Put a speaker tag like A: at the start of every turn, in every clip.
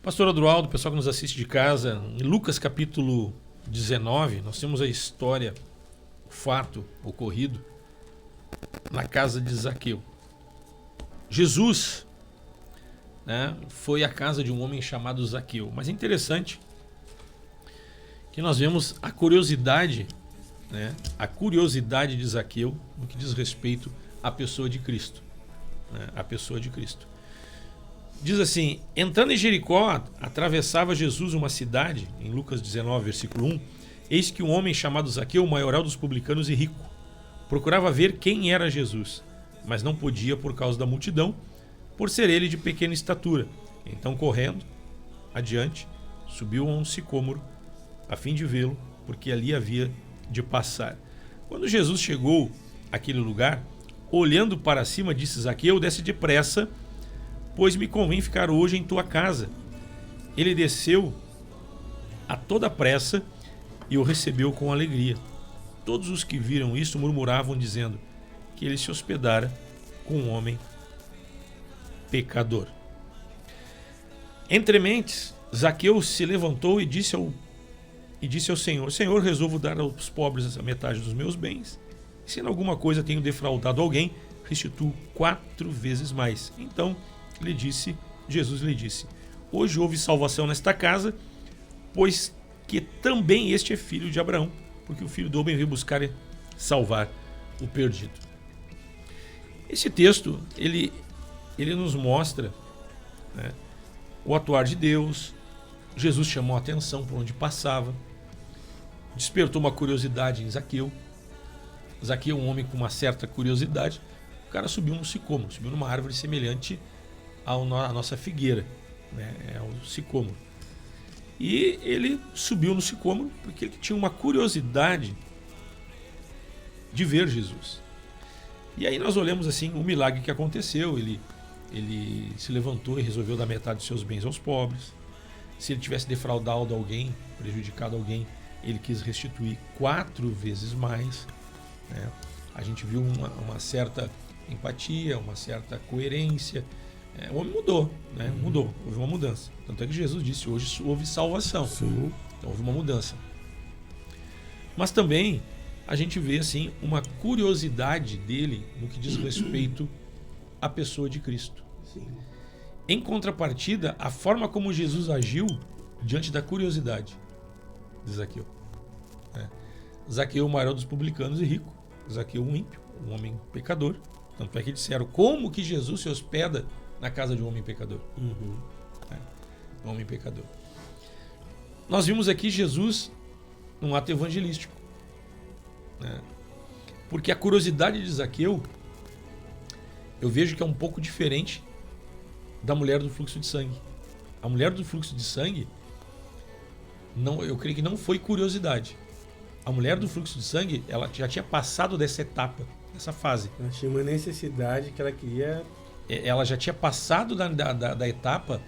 A: Pastor Adroaldo, pessoal que nos assiste de casa, em Lucas capítulo 19, nós temos a história, o fato ocorrido na casa de Zaqueu. Jesus, né, foi à casa de um homem chamado Zaqueu. Mas é interessante que nós vemos a curiosidade, né, a curiosidade de Zaqueu no que diz respeito à pessoa de Cristo. Né, a pessoa de Cristo. Diz assim: entrando em Jericó, atravessava Jesus uma cidade, em Lucas 19, versículo 1, eis que um homem chamado Zaqueu, maioral dos publicanos e rico, procurava ver quem era Jesus, mas não podia por causa da multidão, por ser ele de pequena estatura. Então, correndo adiante, subiu a um sicômoro, a fim de vê-lo, porque ali havia de passar. Quando Jesus chegou àquele lugar, olhando para cima, disse: Zaqueu, desce depressa, pois me convém ficar hoje em tua casa. Ele desceu a toda pressa e o recebeu com alegria. Todos os que viram isso murmuravam, dizendo que ele se hospedara com um homem pecador. Entre mentes, Zaqueu se levantou e disse ao Senhor: Senhor, resolvo dar aos pobres a metade dos meus bens. Se em alguma coisa tenho defraudado alguém, restituo 4 vezes mais. Então Jesus lhe disse: hoje houve salvação nesta casa, pois que também este é filho de Abraão, porque o filho do homem veio buscar e salvar o perdido. Esse texto, ele nos mostra, né, o atuar de Deus. Jesus chamou a atenção por onde passava, despertou uma curiosidade em Zaqueu. Zaqueu, um homem com uma certa curiosidade, o cara subiu num sicômoro, subiu numa árvore semelhante à nossa figueira, né, é o sicômoro. E ele subiu no sicômoro porque ele tinha uma curiosidade de ver Jesus. E aí nós olhamos assim o milagre que aconteceu. Ele se levantou e resolveu dar metade dos seus bens aos pobres. Se ele tivesse defraudado alguém, prejudicado alguém, ele quis restituir 4 vezes mais, né? A gente viu uma certa empatia, uma certa coerência. O homem mudou, né? Mudou, houve uma mudança. Tanto é que Jesus disse: hoje houve salvação.
B: Sim.
A: Então houve uma mudança. Mas também a gente vê assim uma curiosidade dele no que diz respeito à pessoa de Cristo.
B: Sim.
A: Em contrapartida, a forma como Jesus agiu diante da curiosidade de Zaqueu. Zaqueu, o maior dos publicanos e rico. Zaqueu, um ímpio, um homem pecador. Tanto é que disseram: como que Jesus se hospeda na casa de um homem pecador? Um homem pecador. Nós vimos aqui Jesus num ato evangelístico, né? Porque a curiosidade de Zaqueu, eu vejo que é um pouco diferente da mulher do fluxo de sangue. A mulher do fluxo de sangue, eu creio que não foi curiosidade. A mulher do fluxo de sangue, ela já tinha passado dessa etapa, dessa fase.
B: Ela tinha uma necessidade que ela queria.
A: Ela já tinha passado da etapa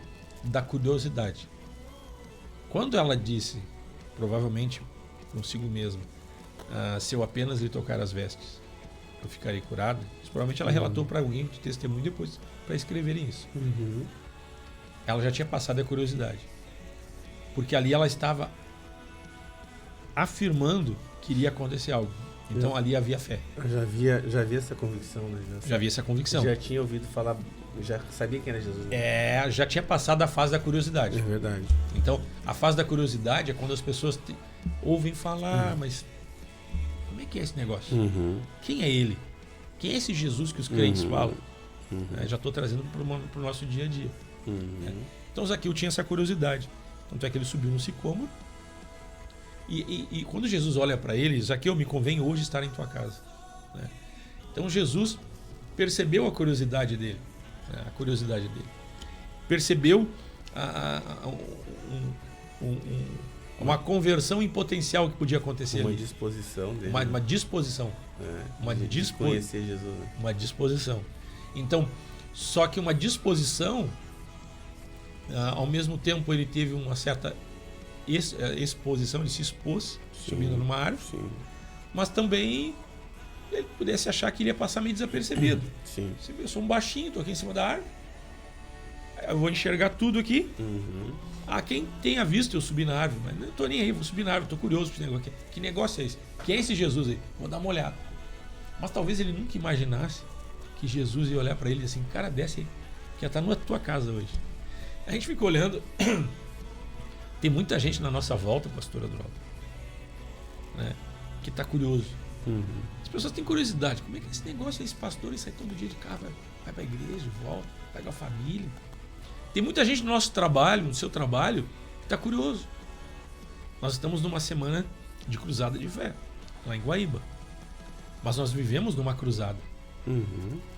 A: da curiosidade. Quando ela disse, provavelmente consigo mesma, se eu apenas lhe tocar as vestes, eu ficarei curada, provavelmente ela relatou para alguém de testemunho depois para escreverem isso. Ela já tinha passado a curiosidade. Porque ali ela estava afirmando que iria acontecer algo. Então ali havia fé.
B: Já havia essa convicção, né?
A: Já havia essa convicção.
B: Já tinha ouvido falar, já sabia quem era Jesus. Né?
A: Já tinha passado a fase da curiosidade.
B: É verdade.
A: Então, a fase da curiosidade é quando as pessoas ouvem falar, mas como é que é esse negócio? Quem é ele? Quem é esse Jesus que os crentes falam? Já estou trazendo para o nosso dia a dia. Então, Zaqueu tinha essa curiosidade. Tanto é que ele subiu no sicômoro. E quando Jesus olha para ele: Zaqueu, me convém hoje estar em tua casa. Né? Então Jesus percebeu a curiosidade dele. Né? A curiosidade dele. Percebeu uma conversão em potencial que podia acontecer
B: uma
A: ali.
B: Disposição dele.
A: Uma disposição.
B: De conhecer Jesus. Né?
A: Uma disposição. Então, só que uma disposição, ao mesmo tempo ele teve uma certa exposição, ele se expôs, subindo numa árvore, mas também ele pudesse achar que iria passar meio desapercebido.
B: Sim.
A: Eu sou um baixinho, estou aqui em cima da árvore, eu vou enxergar tudo aqui.
B: Uhum.
A: Quem tenha visto eu subir na árvore, mas não tô nem aí, vou subir na árvore, tô curioso pra esse negócio. Que negócio é esse? Quem é esse Jesus aí? Vou dar uma olhada. Mas talvez ele nunca imaginasse que Jesus ia olhar para ele assim, cara, desce aí, que já tá na tua casa hoje. A gente fica olhando, tem muita gente na nossa volta, pastor Adroaldo, né, que tá curioso.
B: Uhum.
A: As pessoas têm curiosidade, como é que é esse negócio, esse pastor, ele sai todo dia de casa, vai pra igreja, volta, pega a família. Tem muita gente no nosso trabalho, no seu trabalho, que está curioso. Nós estamos numa semana de cruzada de fé, lá em Guaíba. Mas nós vivemos numa cruzada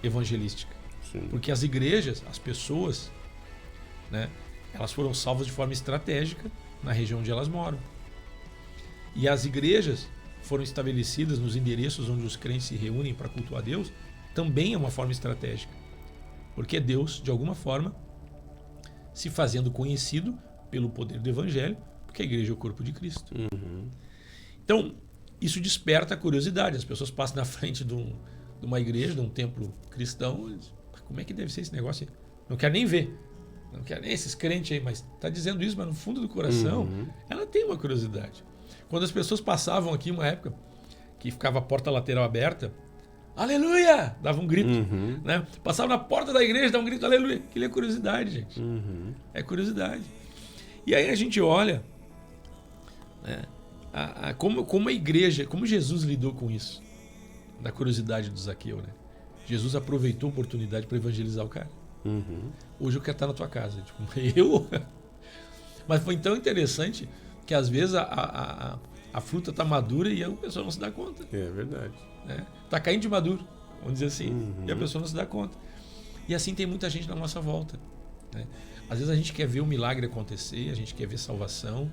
A: evangelística.
B: Sim.
A: Porque as igrejas, as pessoas, né, elas foram salvas de forma estratégica na região onde elas moram. E as igrejas foram estabelecidas nos endereços onde os crentes se reúnem para cultuar a Deus, também é uma forma estratégica. Porque Deus, de alguma forma, se fazendo conhecido pelo poder do Evangelho, porque a igreja é o corpo de Cristo.
B: Uhum.
A: Então, isso desperta a curiosidade. As pessoas passam na frente de uma igreja, de um templo cristão, e dizem, como é que deve ser esse negócio aí? Não quero nem ver. Não quero nem esses crentes aí, mas está dizendo isso, mas no fundo do coração, ela tem uma curiosidade. Quando as pessoas passavam aqui, uma época, que ficava a porta lateral aberta, aleluia! Dava um grito. Né? Passava na porta da igreja, dava um grito, aleluia. Aquilo é curiosidade, gente. É curiosidade. E aí a gente olha, né, como a igreja, como Jesus lidou com isso, da curiosidade do Zaqueu. Né? Jesus aproveitou a oportunidade para evangelizar o cara. Hoje eu quero estar na tua casa. Tipo, eu? Mas foi tão interessante que às vezes a fruta está madura e a pessoa não se dá conta.
B: É verdade.
A: Né? Tá caindo de maduro, vamos dizer assim, e a pessoa não se dá conta. E assim tem muita gente na nossa volta. Né? Às vezes a gente quer ver o milagre acontecer, a gente quer ver salvação,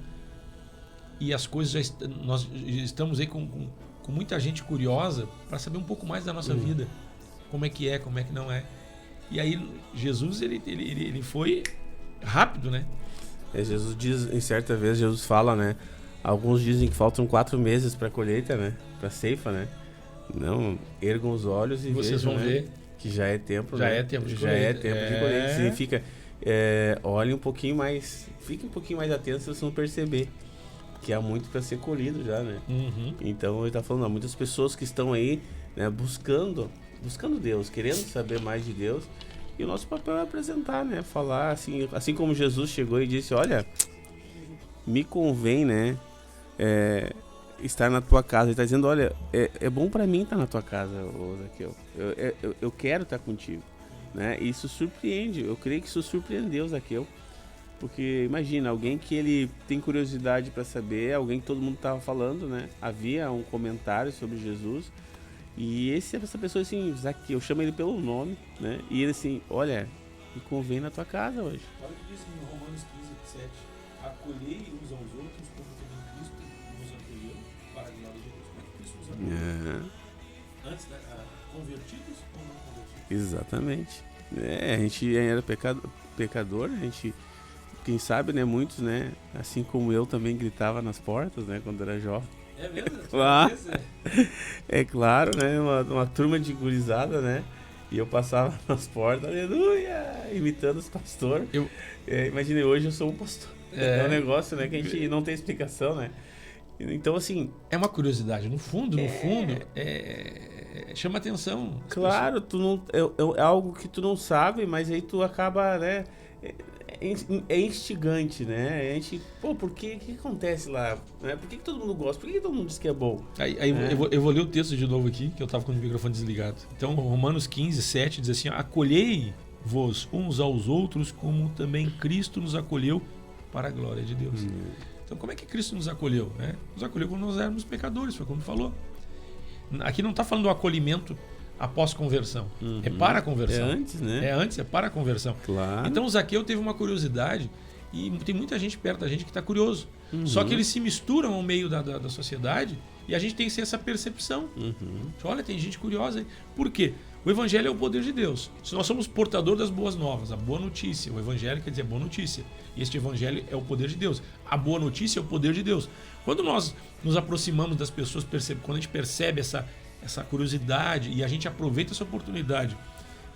A: e as coisas nós estamos aí com muita gente curiosa para saber um pouco mais da nossa vida, como é, como é que não é. E aí Jesus ele foi rápido, né?
B: Jesus diz, em certa vez, Jesus fala, né? Alguns dizem que faltam 4 meses para a colheita, né? Para a ceifa, né? Não, ergam os olhos e
A: vocês
B: vejam,
A: vão ver
B: que já é tempo,
A: já
B: né?
A: é tempo de
B: já
A: colheita.
B: é tempo de colheita. Significa, olhe um pouquinho mais, fique um pouquinho mais atento se você não perceber que há muito para ser colhido já, né? Então ele está falando, há muitas pessoas que estão aí, né, buscando Deus, querendo saber mais de Deus, e o nosso papel é apresentar, né? Falar assim como Jesus chegou e disse, olha, me convém, né? Estar na tua casa. Ele está dizendo, olha, é bom para mim estar na tua casa, Zaqueu. Eu quero estar contigo, né? Isso surpreende, eu creio que isso surpreendeu Zaqueu, porque imagina, alguém que ele tem curiosidade para saber, alguém que todo mundo estava falando, né? Havia um comentário sobre Jesus, e essa pessoa assim, Zaqueu, chama ele pelo nome, né? E ele assim, olha, me convém na tua casa hoje.
A: Olha o que diz em Romanos 15:7, acolhei uns aos outros como também Cristo nos acolheu para a glória de Deus. Como é que Cristo nos acolheu? Antes, convertidos ou não convertidos?
B: Exatamente. A gente era pecador, a gente, quem sabe, né, muitos, né, assim como eu também gritava nas portas, né, quando era jovem.
A: É mesmo?
B: É claro, né, uma turma de gurizada, né, e eu passava nas portas, aleluia, imitando os pastores. Imaginei, hoje eu sou um pastor. É um negócio, né, que a gente não tem explicação, né. Então, assim...
A: É uma curiosidade. No fundo, chama atenção.
B: Claro, tu não, é algo que tu não sabe, mas aí tu acaba, né... É instigante, né? A gente... Pô, por que acontece lá? Né? Por que todo mundo gosta? Por que todo mundo diz que é bom?
A: Eu vou ler o texto de novo aqui, que eu estava com o microfone desligado. Então, Romanos 15:7 diz assim, acolhei-vos uns aos outros como também Cristo nos acolheu para a glória de Deus. Então, como é que Cristo nos acolheu? Né? Nos acolheu quando nós éramos pecadores, foi como falou. Aqui não está falando do acolhimento após conversão. É para a conversão.
B: É antes, né?
A: É antes, é para a conversão.
B: Claro.
A: Então, o Zaqueu teve uma curiosidade e tem muita gente perto da gente que está curioso. Só que eles se misturam ao meio da sociedade e a gente tem que ter essa percepção. Olha, tem gente curiosa aí. Por quê? O Evangelho é o poder de Deus. Se nós somos portador das boas novas, a boa notícia, o Evangelho quer dizer boa notícia. E este Evangelho é o poder de Deus. A boa notícia é o poder de Deus. Quando nós nos aproximamos das pessoas, quando a gente percebe essa curiosidade e a gente aproveita essa oportunidade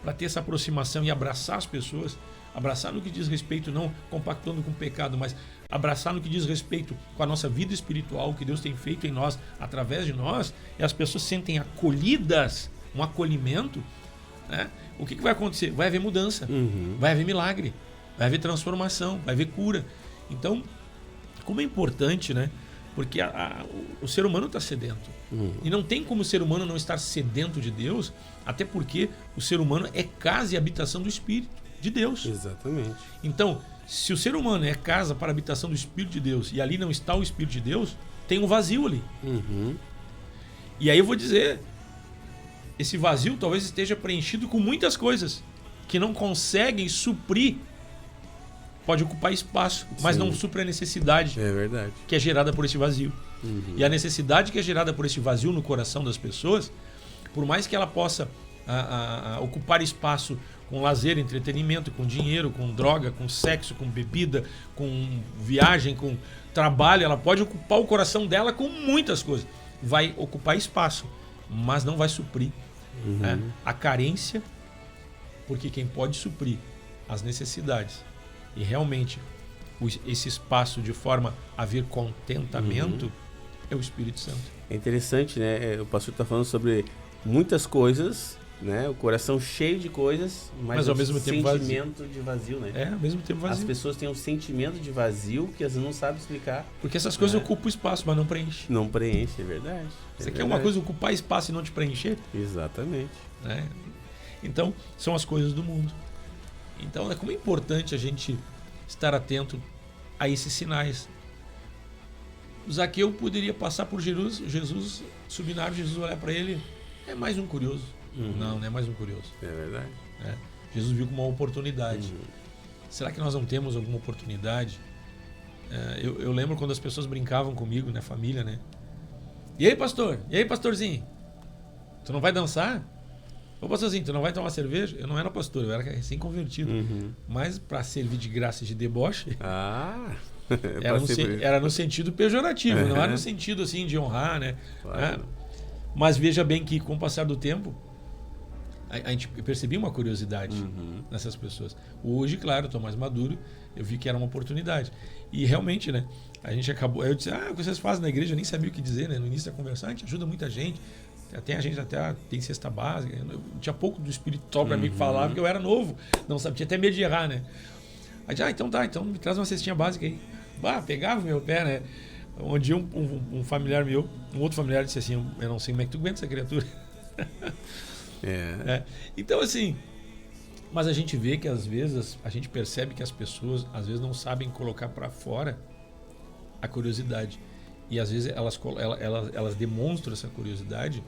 A: para ter essa aproximação e abraçar as pessoas, abraçar no que diz respeito, não compactando com o pecado, mas abraçar no que diz respeito com a nossa vida espiritual, o que Deus tem feito em nós, através de nós, e as pessoas se sentem acolhidas, um acolhimento, né? O que vai acontecer? Vai haver mudança, vai haver milagre, vai haver transformação, vai haver cura. Então, como é importante, né? Porque o ser humano está sedento. E não tem como o ser humano não estar sedento de Deus, até porque o ser humano é casa e habitação do Espírito de Deus.
B: Exatamente.
A: Então, se o ser humano é casa para a habitação do Espírito de Deus e ali não está o Espírito de Deus, tem um vazio ali. E aí eu vou dizer, esse vazio talvez esteja preenchido com muitas coisas que não conseguem suprir. Pode ocupar espaço, mas não supre a necessidade que é gerada por esse vazio. E a necessidade que é gerada por esse vazio no coração das pessoas, por mais que ela possa ocupar espaço com lazer, entretenimento, com dinheiro, com droga, com sexo, com bebida, com viagem, com trabalho, ela pode ocupar o coração dela com muitas coisas. Vai ocupar espaço, mas não vai suprir a carência, porque quem pode suprir as necessidades e realmente esse espaço de forma a haver contentamento é o Espírito Santo.
B: É interessante, né? O pastor está falando sobre muitas coisas, né? O coração cheio de coisas, mas
A: ao mesmo tempo
B: sentimento de vazio, né?
A: Ao mesmo tempo vazio.
B: As pessoas têm um sentimento de vazio que às vezes não sabem explicar.
A: Porque essas coisas ocupam espaço, mas não preenche.
B: Não preenche, é verdade.
A: Você quer uma coisa ocupar espaço e não te preencher?
B: Exatamente.
A: Né? Então, são as coisas do mundo. Então, como é importante a gente estar atento a esses sinais. O Zaqueu poderia passar por Jesus subir na árvore, Jesus olhar para ele, é mais um curioso. Não é mais um curioso.
B: É verdade.
A: Jesus viu como uma oportunidade. Será que nós não temos alguma oportunidade? Eu lembro quando as pessoas brincavam comigo, na família, né? E aí, pastor? E aí, pastorzinho? Tu não vai dançar? Ô, pastorzinho, tu não vai tomar cerveja? Eu não era pastor, eu era recém-convertido. Mas para servir de graça e de deboche, era no sentido pejorativo, não era no sentido assim de honrar, né?
B: Claro.
A: Mas veja bem que com o passar do tempo, a gente percebia uma curiosidade nessas pessoas. Hoje, claro, estou mais maduro, eu vi que era uma oportunidade. E realmente, né? A gente acabou... Eu disse, o que vocês fazem na igreja? Eu nem sabia o que dizer, né? No início da conversa, a gente ajuda muita gente. A gente até tem cesta básica. Eu tinha pouco do espiritual para mim que falava, porque eu era novo. Não sabia, tinha até medo de errar, né? Aí, então tá, então me traz uma cestinha básica aí. Pegava o meu pé, né? Um dia um familiar meu, um outro familiar disse assim, eu não sei como é que tu aguenta essa criatura. Então assim, mas a gente vê que às vezes, a gente percebe que as pessoas às vezes não sabem colocar para fora a curiosidade. E às vezes elas demonstram essa curiosidade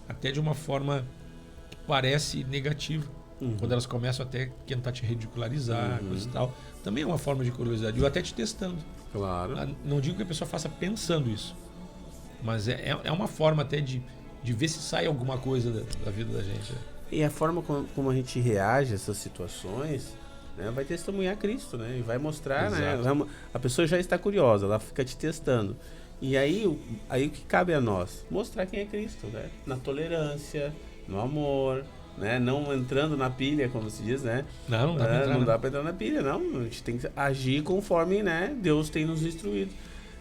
A: até de uma forma que parece negativa. Quando elas começam até tentar te ridicularizar, coisa e tal. Também é uma forma de curiosidade. Eu até te testando.
B: Claro.
A: Não digo que a pessoa faça pensando isso. Mas é uma forma até de ver se sai alguma coisa da vida da gente.
B: E a forma como a gente reage a essas situações, né, vai testemunhar Cristo, né? E vai mostrar, né? A pessoa já está curiosa, ela fica te testando. E aí o que cabe a nós? Mostrar quem é Cristo, né? Na tolerância, no amor, né? Não entrando na pilha, como se diz, né?
A: Não dá para
B: entrar na pilha, não. A gente tem que agir conforme, né, Deus tem nos instruído.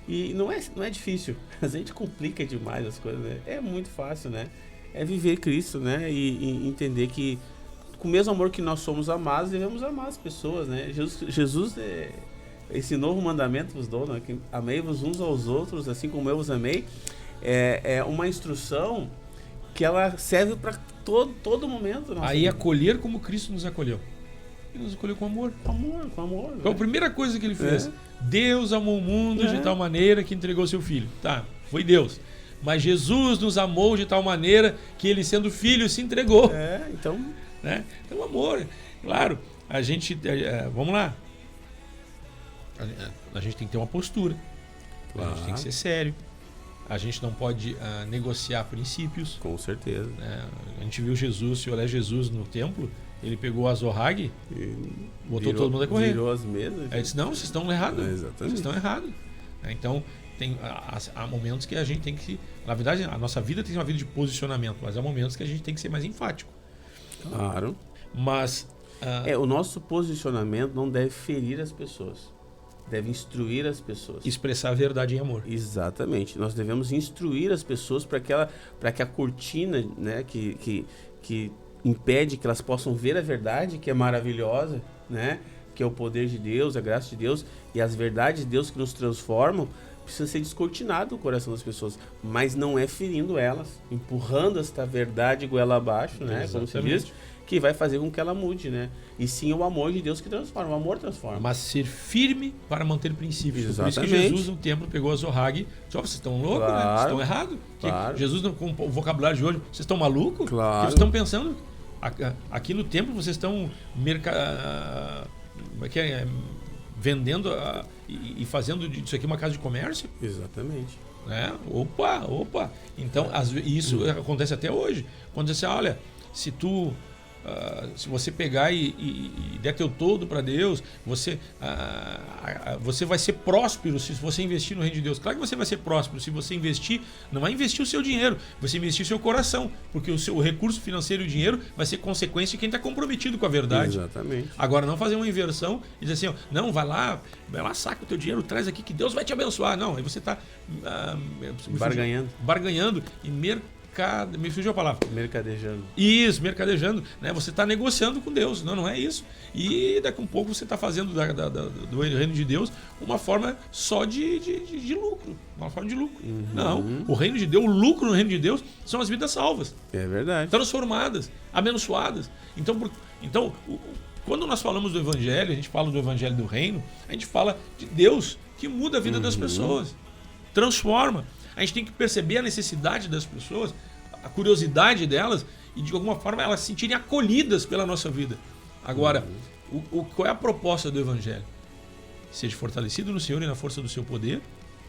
B: E não é difícil. A gente complica demais as coisas, né? É muito fácil, né? É viver Cristo, né? E entender que com o mesmo amor que nós somos amados, devemos amar as pessoas, né? Jesus esse novo mandamento vos dou, né? Que amei-vos uns aos outros, assim como eu vos amei. É uma instrução que ela serve para todo momento.
A: Aí acolher como Cristo nos acolheu. Ele nos acolheu com amor.
B: Com amor.
A: Foi a primeira coisa que ele fez. Deus amou o mundo de tal maneira que entregou seu filho. Tá, foi Deus. Mas Jesus nos amou de tal maneira que ele, sendo filho, se entregou.
B: Então...
A: Né? Então, amor. Claro, a gente... vamos lá. A gente tem que ter uma postura. A gente tem que ser sério. A gente não pode negociar princípios.
B: Com certeza.
A: A gente viu Jesus, se olhar Jesus no templo, ele pegou a zorrague e botou todo mundo a correr.
B: Virou as mesas.
A: Aí disse, não, vocês estão errados.
B: Exatamente.
A: Vocês estão errados. Então, há momentos que a gente tem que... Na verdade, a nossa vida tem uma vida de posicionamento, mas há momentos que a gente tem que ser mais enfático.
B: Claro.
A: Mas...
B: o nosso posicionamento não deve ferir as pessoas. Deve instruir as pessoas.
A: Expressar a verdade em amor.
B: Exatamente. Nós devemos instruir as pessoas para que a cortina, né, que impede que elas possam ver a verdade, que é maravilhosa, né, que é o poder de Deus, a graça de Deus e as verdades de Deus que nos transformam, precisa ser descortinado o coração das pessoas, mas não é ferindo elas, empurrando esta verdade goela abaixo, né, como se diz, que vai fazer com que ela mude, né? E sim o amor de Deus que transforma, o amor transforma.
A: Mas ser firme para manter princípios.
B: Exatamente.
A: Por isso que Jesus, no templo, pegou a Zorrag. Vocês estão loucos, né? Vocês estão errados.
B: Claro.
A: Jesus, com o vocabulário de hoje, vocês estão malucos?
B: Claro.
A: O que vocês estão pensando? Aqui no templo, vocês estão vendendo e fazendo disso aqui uma casa de comércio?
B: Exatamente.
A: Né? Opa. Então, isso acontece até hoje. Quando você olha, se você pegar e der teu todo para Deus, você vai ser próspero se você investir no reino de Deus. Claro que você vai ser próspero se você investir, não vai investir o seu dinheiro, você investir o seu coração, porque o recurso financeiro e o dinheiro vai ser consequência de quem está comprometido com a verdade.
B: Exatamente.
A: Agora, não fazer uma inversão e dizer assim, não, vai lá, saca o teu dinheiro, traz aqui que Deus vai te abençoar. Não, aí você está barganhando e me fugiu a palavra.
B: Mercadejando.
A: Isso, mercadejando. Né? Você está negociando com Deus. Não é isso. E daqui a um pouco você está fazendo do reino de Deus uma forma só de lucro. Uma forma de lucro.
B: Uhum.
A: Não. O reino de Deus, o lucro no reino de Deus são as vidas salvas.
B: É verdade.
A: Transformadas, abençoadas. Então, quando nós falamos do Evangelho, a gente fala do Evangelho do Reino, a gente fala de Deus que muda a vida das pessoas. Transforma. A gente tem que perceber a necessidade das pessoas, a curiosidade delas e de alguma forma elas se sentirem acolhidas pela nossa vida. Agora, qual é a proposta do Evangelho? Seja fortalecido no Senhor e na força do seu poder.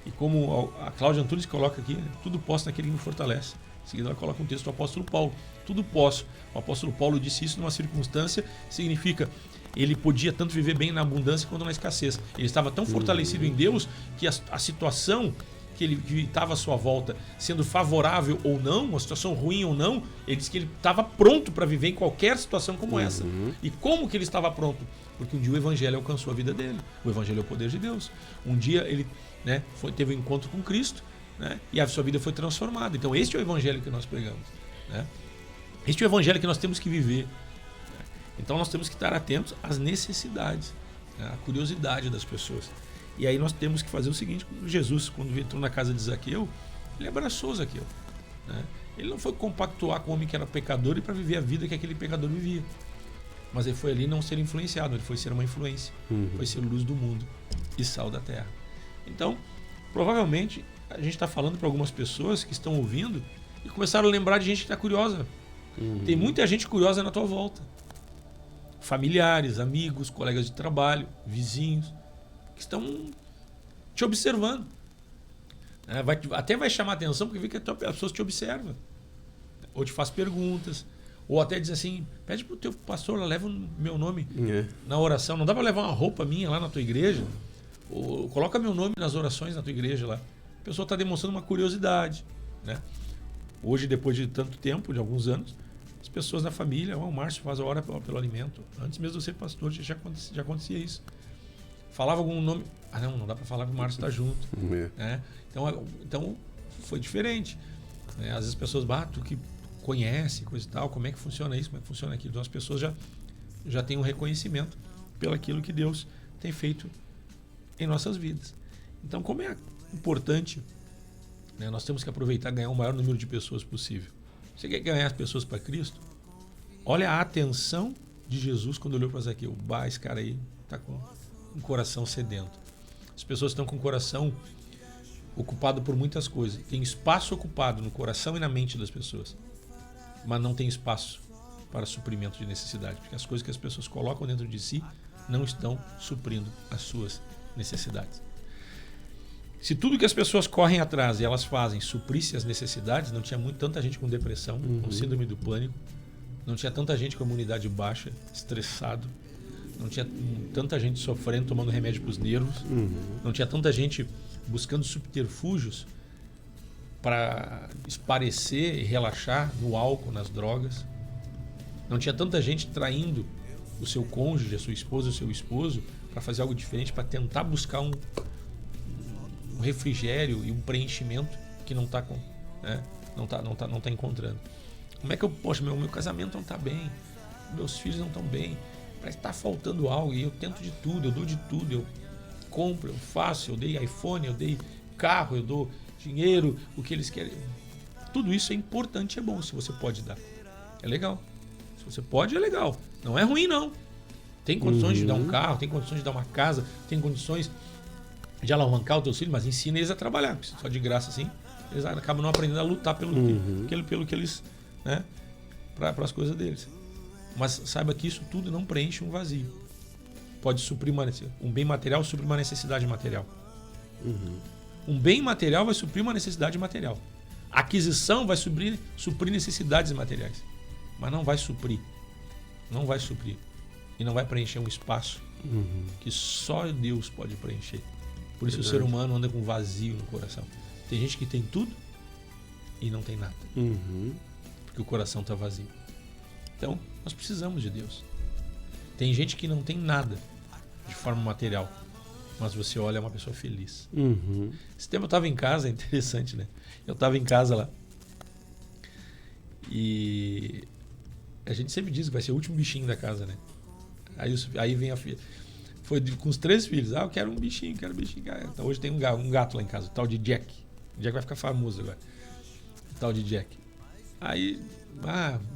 A: E como a Cláudia Antunes coloca aqui, tudo posso naquele que me fortalece. Em seguida ela coloca um texto do apóstolo Paulo. Tudo posso. O apóstolo Paulo disse isso numa circunstância, significa ele podia tanto viver bem na abundância quanto na escassez. Ele estava tão fortalecido em Deus que a situação que estava à sua volta, sendo favorável ou não, uma situação ruim ou não, ele disse que ele estava pronto para viver em qualquer situação como essa. E como que ele estava pronto? Porque um dia o Evangelho alcançou a vida dele. O Evangelho é o poder de Deus. Um dia ele teve um encontro com Cristo, né, e a sua vida foi transformada. Então este é o Evangelho que nós pregamos. Né? Este é o Evangelho que nós temos que viver. Então nós temos que estar atentos às necessidades, né, à curiosidade das pessoas. E aí nós temos que fazer o seguinte: Jesus, quando entrou na casa de Zaqueu, ele abraçou Zaqueu. Né? Ele não foi compactuar com o homem que era pecador e para viver a vida que aquele pecador vivia. Mas ele foi ali não ser influenciado, ele foi ser uma influência. Foi ser luz do mundo e sal da terra. Então, provavelmente, a gente está falando para algumas pessoas que estão ouvindo e começaram a lembrar de gente que está curiosa. Tem muita gente curiosa na tua volta. Familiares, amigos, colegas de trabalho, vizinhos, que estão te observando. Até vai chamar atenção porque vê que as pessoas te observam. Ou te faz perguntas. Ou até diz assim, pede pro teu pastor, leva o meu nome na oração. Não dá para levar uma roupa minha lá na tua igreja? Ou coloca meu nome nas orações na tua igreja lá. A pessoa está demonstrando uma curiosidade. Né? Hoje, depois de tanto tempo, de alguns anos, as pessoas na família, o Márcio faz a hora pelo alimento. Antes mesmo de eu ser pastor, já acontecia isso. Falava algum nome. Não dá para falar que o Márcio está junto. Né? Então, foi diferente. Né? Às vezes as pessoas, tu que conhece, coisa e tal, como é que funciona isso, como é que funciona aquilo. Então as pessoas já têm um reconhecimento pelo aquilo que Deus tem feito em nossas vidas. Então, como é importante, né, nós temos que aproveitar e ganhar o maior número de pessoas possível. Você quer ganhar as pessoas para Cristo? Olha a atenção de Jesus quando olhou para Zaqueu. Esse cara aí está com um coração sedento. As pessoas estão com o coração ocupado por muitas coisas. Tem espaço ocupado no coração e na mente das pessoas, mas não tem espaço para suprimento de necessidade, porque as coisas que as pessoas colocam dentro de si não estão suprindo as suas necessidades. Se tudo que as pessoas correm atrás e elas fazem suprisse as necessidades, não tinha tanta gente com depressão, com síndrome do pânico, não tinha tanta gente com imunidade baixa, estressado, não tinha tanta gente sofrendo, tomando remédio para os nervos, não tinha tanta gente buscando subterfúgios para esparecer e relaxar no álcool, nas drogas. Não tinha tanta gente traindo o seu cônjuge, a sua esposa, o seu esposo, para fazer algo diferente, para tentar buscar um refrigério e um preenchimento que não está não tá encontrando. Como é que poxa, meu casamento não está bem, meus filhos não estão bem, parece que está faltando algo, e eu tento de tudo, eu dou de tudo, eu compro, eu faço, eu dei iPhone, eu dei carro, eu dou dinheiro, o que eles querem. Tudo isso é importante, é bom, se você pode dar. É legal. Se você pode, é legal. Não é ruim, não. Tem condições de dar um carro, tem condições de dar uma casa, tem condições de alavancar os teus filhos, mas ensina eles a trabalhar. Só de graça assim, eles acabam não aprendendo a lutar pelo que eles, né, para as coisas deles. Mas saiba que isso tudo não preenche um vazio. Pode suprir um bem material, suprir uma necessidade material. Um bem material vai suprir uma necessidade material. A aquisição vai suprir necessidades materiais, mas não vai suprir. Não vai suprir. E não vai preencher um espaço que só Deus pode preencher. Por isso o ser humano anda com vazio no coração. Tem gente que tem tudo e não tem nada. Porque o coração está vazio. Então, nós precisamos de Deus. Tem gente que não tem nada de forma material, mas você olha, é uma pessoa feliz. Esse tempo eu estava em casa, é interessante, né? Eu estava em casa lá. E a gente sempre diz que vai ser o último bichinho da casa, né? Aí vem a filha. Foi com os 3 filhos. Eu quero um bichinho, quero um bichinho. Então, hoje tem um gato lá em casa, o tal de Jack. O Jack vai ficar famoso agora. O tal de Jack. Aí,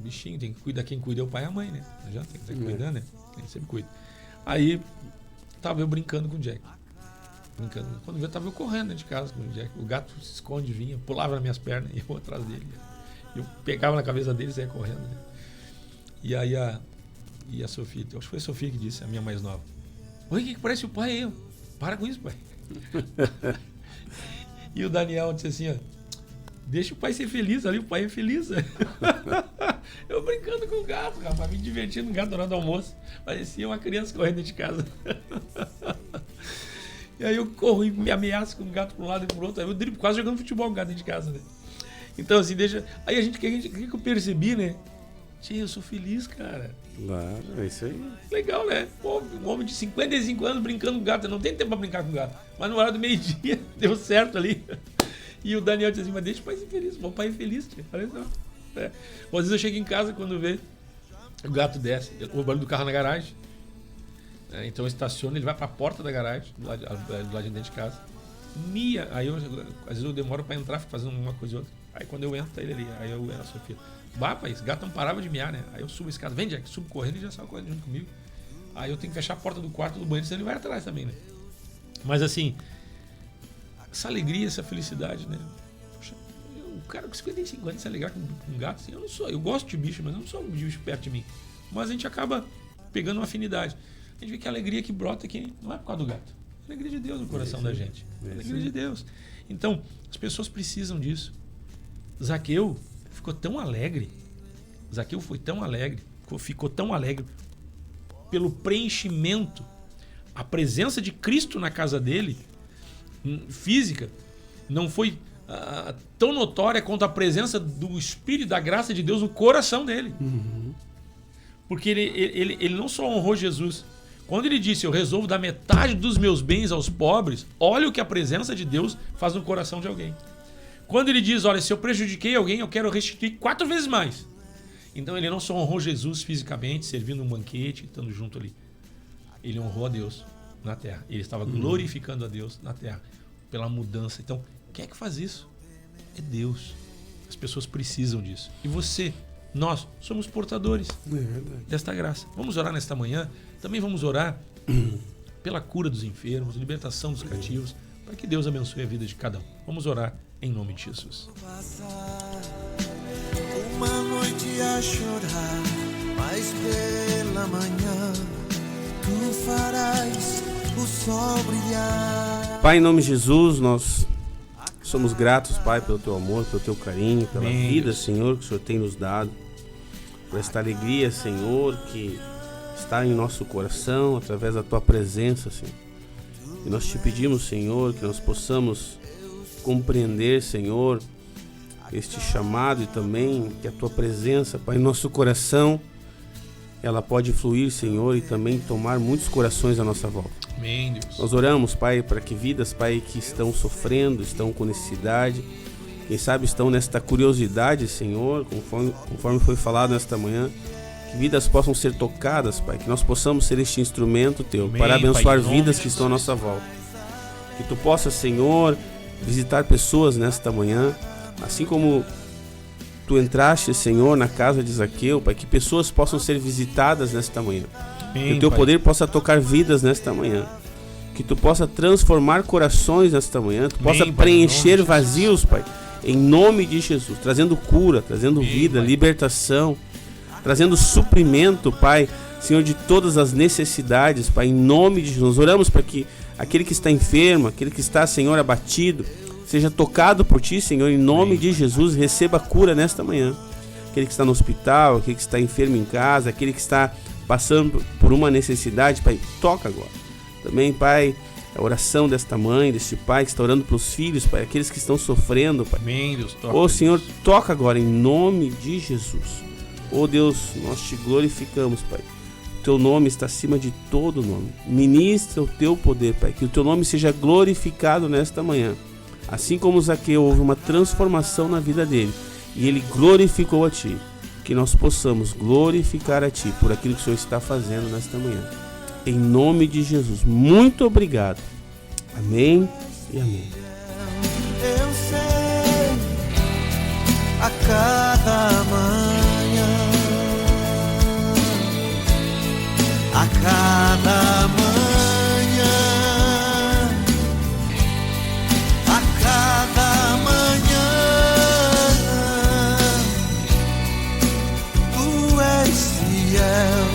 A: bichinho, tem que cuidar. Quem cuida é o pai e a mãe, né? Já tem que estar cuidando, né? Tem que sempre cuida. Aí, tava eu brincando com o Jack. Quando eu tava eu correndo dentro de casa com o Jack. O gato se esconde, vinha, pulava nas minhas pernas e eu atrás dele. Eu pegava na cabeça dele e saia correndo, né? E aí a Sofia, acho que foi a Sofia que disse, a minha mais nova. Oi, que parece o pai aí? Para com isso, pai. E o Daniel disse assim, ó, deixa o pai ser feliz ali, o pai é feliz. Eu brincando com o gato, rapaz, me divertindo com o gato na hora do almoço. Parecia uma criança correndo de casa. E aí eu corro e me ameaço com o gato para um lado e para o outro. Aí eu driblo, quase jogando futebol com o gato dentro de casa, né? Então, assim, deixa. Aí o que eu percebi, né? Tia, eu sou feliz, cara.
B: Claro, é isso aí.
A: Legal, né? Pô, um homem de 55 anos brincando com gato. Não tem tempo pra brincar com gato. Mas na hora do meio-dia, deu certo ali. E o Daniel disse assim, mas deixa o pai ser feliz. O pai é feliz, tia. Falei, não. Às vezes eu chego em casa quando vê o gato desce, o barulho do carro na garagem. Então eu estaciono, ele vai pra porta da garagem, do lado de dentro de casa. Mia. Aí às vezes eu demoro pra entrar, fico fazendo uma coisa ou outra. Aí quando eu entro, tá ele ali. Aí eu entro a Sofia. Pai, esse gato não parava de miar, né? Aí eu subo a escada, vem Jack, subo correndo e já sai correndo junto comigo. Aí eu tenho que fechar a porta do quarto do banheiro, senão ele vai atrás também, né? Mas assim, essa alegria, essa felicidade, né? Poxa, o cara com 55 anos se alegrar com um gato, assim, eu não sou, eu gosto de bicho, mas eu não sou um bicho perto de mim. Mas a gente acaba pegando uma afinidade. A gente vê que a alegria que brota aqui não é por causa do gato. É a alegria de Deus no coração da gente. É a alegria de Deus. Então, as pessoas precisam disso. Zaqueu ficou tão alegre. Zaqueu foi tão alegre, ficou tão alegre pelo preenchimento, a presença de Cristo na casa dele, física, não foi tão notória quanto a presença do Espírito, da graça de Deus no coração dele. Porque ele não só honrou Jesus. Quando ele disse, eu resolvo dar metade dos meus bens aos pobres, olha o que a presença de Deus faz no coração de alguém. Quando ele diz, olha, se eu prejudiquei alguém, eu quero restituir 4 vezes mais. Então ele não só honrou Jesus fisicamente, servindo um banquete, estando junto ali. Ele honrou a Deus na terra. Ele estava glorificando a Deus na terra pela mudança. Então, quem é que faz isso? É Deus. As pessoas precisam disso. E você, nós, somos portadores desta graça. Vamos orar nesta manhã. Também vamos orar pela cura dos enfermos, libertação dos cativos, para que Deus abençoe a vida de cada um. Vamos orar em nome de Jesus.
C: Uma noite a chorar, mas pela manhã tu farás o sol brilhar.
B: Pai, em nome de Jesus, nós somos gratos, Pai, pelo teu amor, pelo teu carinho, pela vida, Senhor, que o Senhor tem nos dado, por esta alegria, Senhor, que está em nosso coração, através da tua presença, Senhor. E nós te pedimos, Senhor, que nós possamos compreender, Senhor, este chamado e também que a tua presença, Pai, em nosso coração ela pode fluir, Senhor, e também tomar muitos corações à nossa volta.
A: Amém, Deus.
B: Nós oramos, Pai, para que vidas, Pai, que estão sofrendo, estão com necessidade, quem sabe estão nesta curiosidade, Senhor, conforme foi falado nesta manhã, que vidas possam ser tocadas, Pai, que nós possamos ser este instrumento Teu,
A: Amém,
B: para abençoar
A: Pai,
B: vidas que estão à nossa volta. Que Tu possa, Senhor, visitar pessoas nesta manhã, assim como Tu entraste, Senhor, na casa de Zaqueu, Pai, que pessoas possam ser visitadas nesta manhã.
A: Amém,
B: Que o Teu
A: Pai.
B: poder possa tocar vidas nesta manhã. Que Tu possa transformar corações nesta manhã. Tu possa
A: Amém, Pai, em nome
B: preencher
A: de
B: vazios, Pai, em nome de Jesus. Trazendo cura, trazendo
A: Amém,
B: vida,
A: Pai.
B: libertação. Trazendo suprimento, Pai, Senhor, de todas as necessidades, Pai, em nome de Jesus. Nós oramos para que aquele que está enfermo, aquele que está, Senhor, abatido, seja tocado por Ti, Senhor, em nome
A: Amém.
B: de Jesus. Receba cura nesta manhã. Aquele que está no hospital, aquele que está enfermo em casa, aquele que está passando por uma necessidade, Pai, toca agora. Também, Pai, a oração desta mãe, deste pai que está orando pelos filhos, Pai, aqueles que estão sofrendo, Pai.
A: Amém, Deus. Toca,
B: Ô Senhor, toca agora em nome de Jesus. Ô Deus, nós Te glorificamos, Pai. O Teu nome está acima de todo nome. Ministra o Teu poder, Pai, que o Teu nome seja glorificado nesta manhã. Assim como Zaqueu, houve uma transformação na vida dele e ele glorificou a Ti. Que nós possamos glorificar a Ti por aquilo que o Senhor está fazendo nesta manhã. Em nome de Jesus, muito obrigado. Amém e amém.
C: Eu sei, a cada manhã, a cada manhã, a cada manhã, Tu és fiel.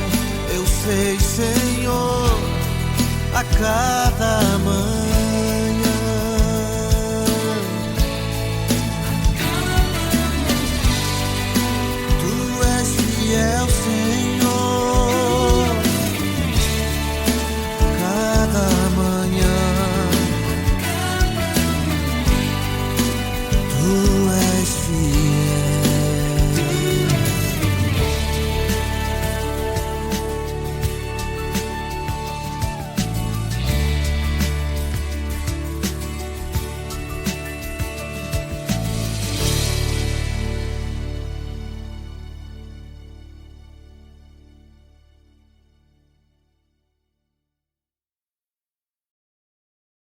C: Eu sei, Senhor, a cada manhã.